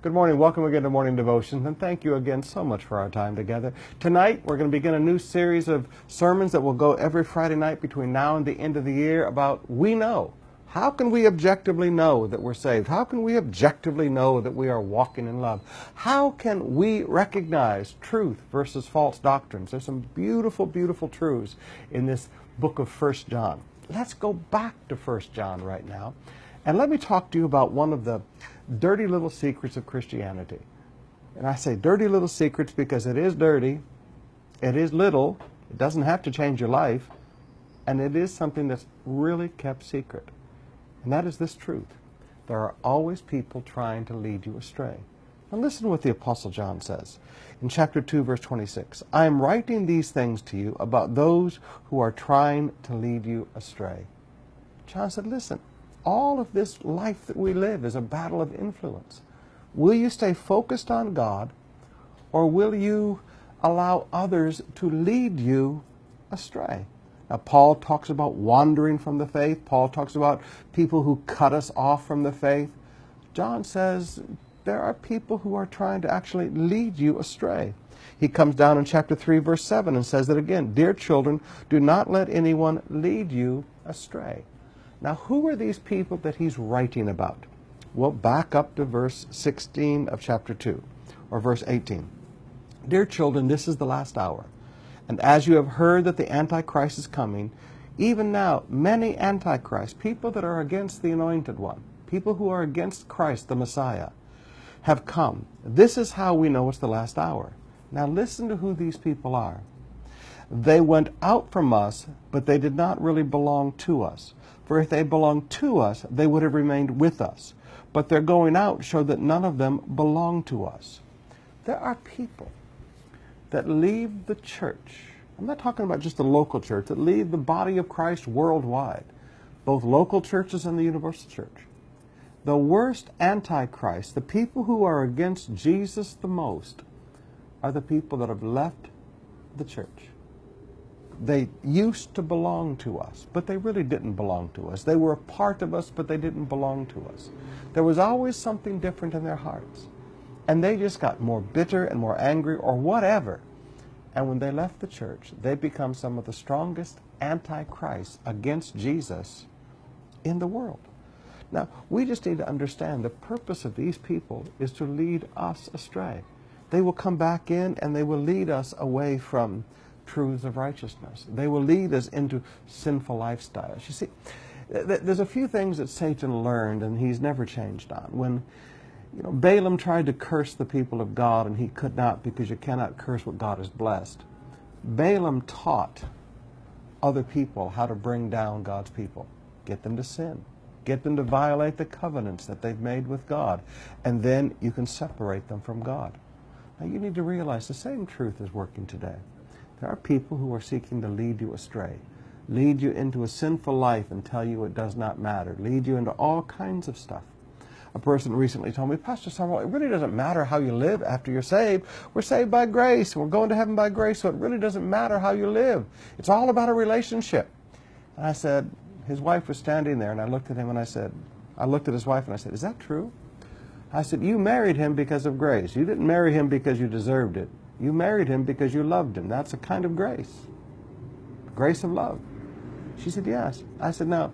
Good morning. Welcome again to Morning Devotions, and thank you again so much for our time together. Tonight, we're going to begin a new series of sermons that will go every Friday night between now and the end of the year about we know. How can we objectively know that we're saved? How can we objectively know that we are walking in love? How can we recognize truth versus false doctrines? There's some beautiful, beautiful truths in this book of 1 John. Let's go back to 1 John right now. And let me talk to you about one of the dirty little secrets of Christianity. And I say dirty little secrets because it is dirty, it is little, it doesn't have to change your life, and it is something that's really kept secret. And that is this truth. There are always people trying to lead you astray. Now listen to what the Apostle John says in chapter 2, verse 26. I am writing these things to you about those who are trying to lead you astray. John said, listen, all of this life that we live is a battle of influence. Will you stay focused on God, or will you allow others to lead you astray? Now, Paul talks about wandering from the faith. Paul talks about people who cut us off from the faith. John says there are people who are trying to actually lead you astray. He comes down in chapter 3, verse 7 and says that again, dear children, do not let anyone lead you astray. Now, who are these people that he's writing about? Well, back up to verse 16 of chapter 2, or verse 18. Dear children, this is the last hour. And as you have heard that the Antichrist is coming, even now many Antichrists, people that are against the Anointed One, people who are against Christ, the Messiah, have come. This is how we know it's the last hour. Now listen to who these people are. They went out from us, but they did not really belong to us. For if they belonged to us, they would have remained with us. But their going out showed that none of them belonged to us. There are people that leave the church. I'm not talking about just the local church, that leave the body of Christ worldwide, both local churches and the universal church. The worst antichrists, the people who are against Jesus the most, are the people that have left the church. They used to belong to us, but they really didn't belong to us. They were a part of us, but they didn't belong to us. There was always something different in their hearts. And they just got more bitter and more angry or whatever. And when they left the church, they become some of the strongest antichrists against Jesus in the world. Now, we just need to understand the purpose of these people is to lead us astray. They will come back in and they will lead us away from truths of righteousness. They will lead us into sinful lifestyles. You see, there's a few things that Satan learned and he's never changed on. When Balaam tried to curse the people of God and he could not, because you cannot curse what God has blessed. Balaam taught other people how to bring down God's people. Get them to sin. Get them to violate the covenants that they've made with God. And then you can separate them from God. Now you need to realize the same truth is working today. There are people who are seeking to lead you astray, lead you into a sinful life and tell you it does not matter, lead you into all kinds of stuff. A person recently told me, Pastor Samuel, it really doesn't matter how you live after you're saved. We're saved by grace. We're going to heaven by grace, so it really doesn't matter how you live. It's all about a relationship. And I said, his wife was standing there, and I looked at him and I looked at his wife and I said, is that true? I said, you married him because of grace. You didn't marry him because you deserved it. You married him because you loved him. That's a kind of grace. Grace of love. She said, yes. I said, now,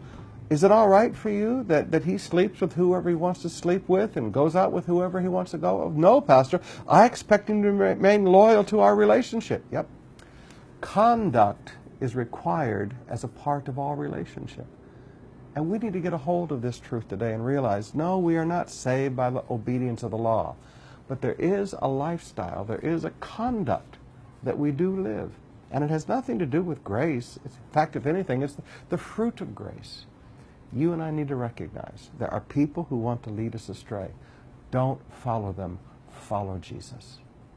is it all right for you that he sleeps with whoever he wants to sleep with and goes out with whoever he wants to go? No, Pastor. I expect him to remain loyal to our relationship. Yep. Conduct is required as a part of all relationship. And we need to get a hold of this truth today and realize, no, we are not saved by the obedience of the law. But there is a lifestyle, there is a conduct that we do live. And it has nothing to do with grace. In fact, if anything, it's the fruit of grace. You and I need to recognize there are people who want to lead us astray. Don't follow them. Follow Jesus.